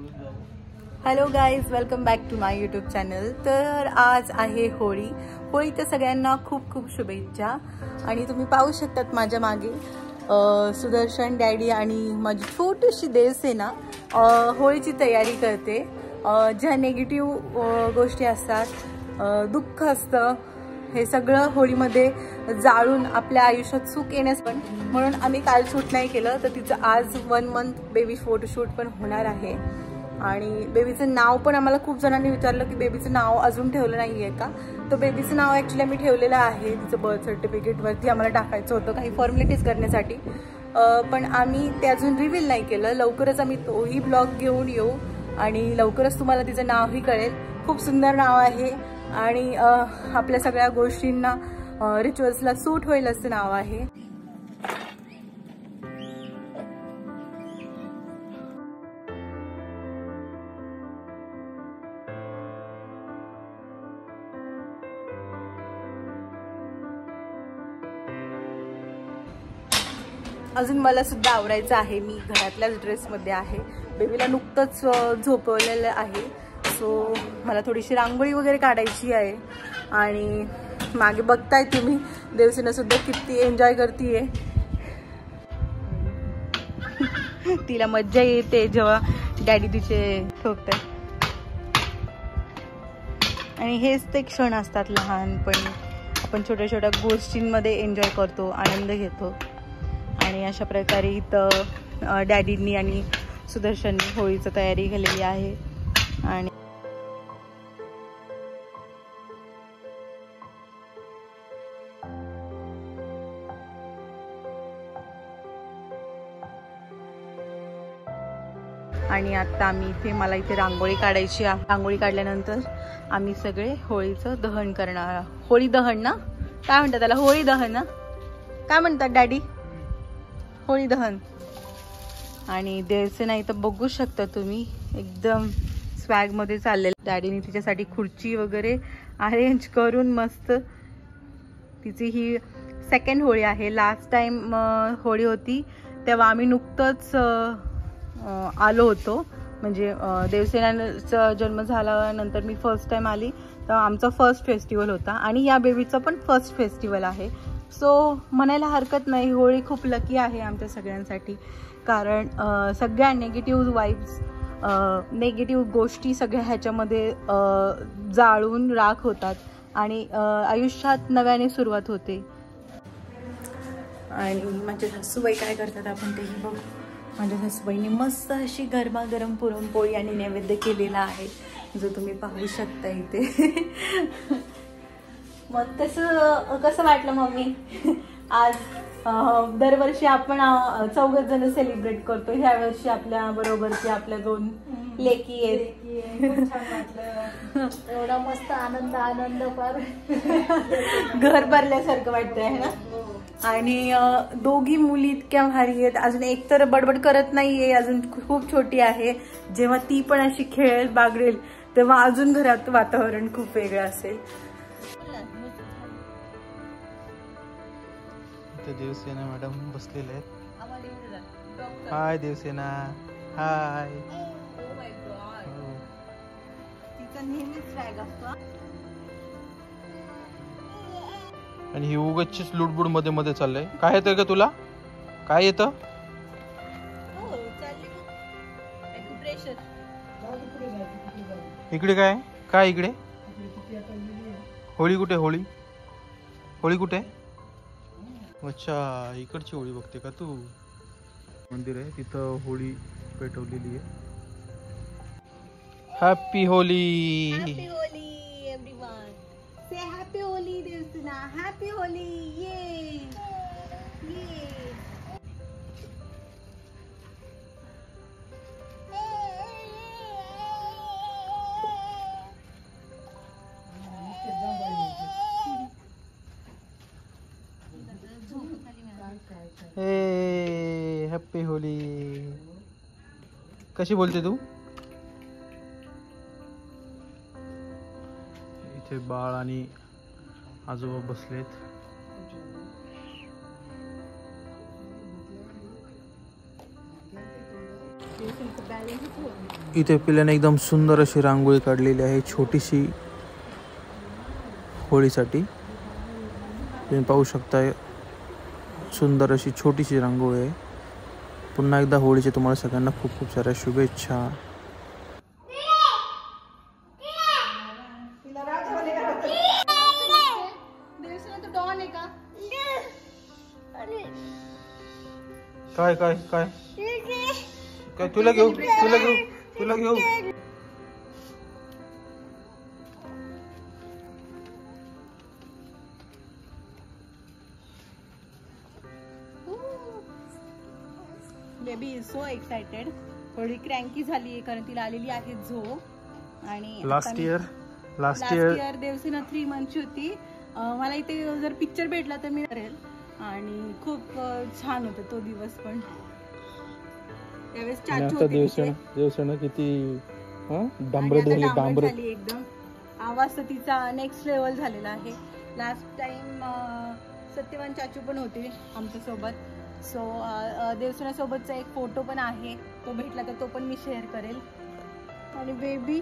Hello guys, welcome back to my YouTube channel. तर आज आहे होळी। होळीच्या सगळ्यांना खूप खूप शुभेच्छा। आणि तुम्ही पाहू शकतात माझ्या मागे सुदर्शन डॅडी आणि माझी छोटीशी देवसेना होळीची तयारी करते। ज्या नेगेटिव्ह गोष्टी असतात, दुःख असतं, हे सगळं होळीमध्ये जाळून आपल्या आयुष्यात सुख येण्यास पण म्हणून आम्ही काल शूट नाही केलं, तर तिचं आज 1 मंथ बेबी फोटोशूट पण होणार आहे। आणि बेबीचं नाव पण आम्हाला खूप जणांनी विचारलं की बेबीचं नाव अजून ठेवलं नाहीये का। तर बेबीचं नाव ॲक्च्युली आम्ही ठेवलेलं आहे, तिचं बर्थ सर्टिफिकेटवरती आम्हाला टाकायचं होतं काही फॉर्मॅलिटीज करण्यासाठी, पण आम्ही ते अजून रिव्हील नाही केलं। लवकरच आम्ही तोही ब्लॉग घेऊन येऊ आणि लवकरच तुम्हाला तिचं नावही कळेल। खूप सुंदर नाव आहे आणि आपल्या सगळ्या गोष्टींना रिच्युअल्सला सूट होईल असं नाव आहे। अजून मला सुद्धा आवरायचं आहे, मी घरातल्याच ड्रेसमध्ये आहे। बेबीला नुकतंच झोपवलेलं आहे, सो मला थोडीशी रांगोळी वगैरे काढायची आहे। आणि मागे बघताय तुम्ही देवसेना सुद्धा किती एन्जॉय करतीये। तिला मज्जा येते जेव्हा डॅडी तिचे ठोकतात। आणि हेच ते क्षण असतात लहानपणी, आपण छोट्या छोट्या गोष्टींमध्ये एन्जॉय करतो, आनंद घेतो। आणि अशा प्रकारे इथं डॅडींनी आणि सुदर्शननी होळीची तयारी केलेली आहे। आणि आता आम्ही इथे मला इथे रांगोळी काढायची आहे। रांगोळी काढल्यानंतर आम्ही सगळे होळीचं दहन करणार। होळी दहन ना, काय म्हणतात त्याला? होळी दहन ना, काय म्हणतात डॅडी? होळी दहन। आणि देवसेना इथं बघू शकता तुम्ही, एकदम स्वॅग मध्ये चाललेलं। डॅडीने तिच्यासाठी खुर्ची वगैरे अरेंज करून मस्त, तिची ही सेकंड होळी आहे। लास्ट टाइम होळी होती तेव्हा आम्ही नुकतंच आलो होतो, म्हणजे देवसेनाचा जन्म झाल्यानंतर मी फर्स्ट टाइम आली, तर आमचा फर्स्ट फेस्टिवल होता आणि या बेबीचा पण फर्स्ट फेस्टिवल आहे। सो म्हणायला हरकत नाही, होळी खूप लकी आहे आमच्या सगळ्यांसाठी, कारण सगळ्या नेगेटिव्ह वाईब्स, नेगेटिव्ह गोष्टी सगळ्या ह्याच्यामध्ये जाळून राख होतात आणि आयुष्यात नव्याने सुरुवात होते। आणि माझ्या सासूबाई काय करतात आपण तेही बघू। माझ्या सासूबाईंनी मस्त अशी गरमागरम पुरणपोळी आणि नैवेद्य केलेला आहे, जो तुम्ही पाहू शकता इथे। मग कसं वाटलं मम्मी आज? दरवर्षी आपण 4 जण सेलिब्रेट करतो, ह्या वर्षी आपल्या बरोबरची आपल्या 2 लेकी आहेत। एवढा मस्त आनंद फार घर भरल्यासारखं वाटतंय है ना। आणि दोघी मुली इतक्या भारी आहेत, अजून एक तर बडबड करत नाहीये, अजून खूप छोटी आहे। जेव्हा ती पण अशी खेळेल बागडेल तेव्हा अजून घरात वातावरण खूप वेगळं असेल। देवसेना मॅडम बसलेले आहेत। हाय देवसेना, हाय। तिचा नेहमीच स्वॅग असतो। आणि ही उगचीच लुडबुड मध्ये मध्ये चाललंय। काय येतंय का तुला? काय येतं? इकडे काय काय इकडे? होळी कुठे? होळी होळी कुठे? अच्छा, इकडची होळी बघते का तू? मंदिर आहे तिथं होळी पेटवलेली आहे। Happy Holi, happy Holi everyone, say happy Holi Devsena, happy Holi. ये ये हे हॅपी होली। कशी बोलते तू? इथे बाळ आणि आजोबा बसलेत। इथे पिल्याने एकदम सुंदर अशी रांगोळी काढलेली आहे छोटीशी होळीसाठी. तुम्ही पाहू शकताय सुंदर अशी छोटीशी रांगोळी आहे. पुन्हा एकदा होळीच्या तुम्हाला सगळ्यांना खूप खूप साऱ्या शुभेच्छा. काय काय काय काय तुला घेऊ तुला घेऊ तुला घेऊ. Baby is so excited. थोडी क्रँकी झाली आहे कारण तिला आलेली आहे झोप. आणि लास्ट इयर देवसेना 3 मंथची होती. मला इथे जर पिक्चर भेटला तर मी करेल. आणि खूप छान होता तो दिवस. पण त्यावेळेस चाचू होती. देवसेना किती डांबरट झाली एकदम. आवाज तर तिचा नेक्स्ट लेवल झालेला आहे. लास्ट टाइम सत्यवान चाचू पण होते आमच्या सोबत. सो देवसेना सोबतचा एक फोटो पण आहे. तो भेटला तर तो पण मी शेअर करेल. आणि बेबी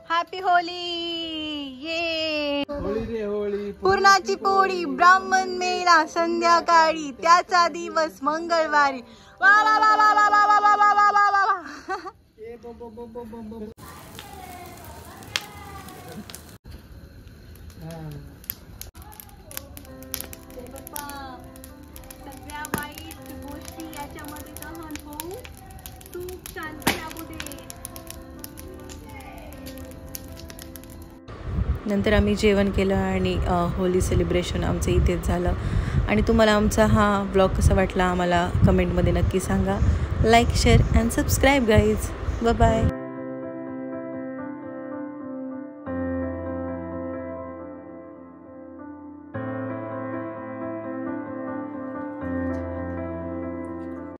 हॅपी होली. ये होळी पूर्णाची पोळी ब्राह्मण मेला संध्याकाळी त्याचा दिवस मंगळवारी. वा वा वा वा वा वा वा वा वा वा वा वा. सगळ्या वाईट गोष्टी याच्यामध्ये दहन होऊ सुख शांती लाभू दे. नंतर आम्ही जेवण केलं आणि होली सेलिब्रेशन आमचं इथेच झालं. आणि तुम्हाला आमचा हा ब्लॉग कसा वाटला आम्हाला कमेंटमध्ये नक्की सांगा. Like share and subscribe guys. Bye bye.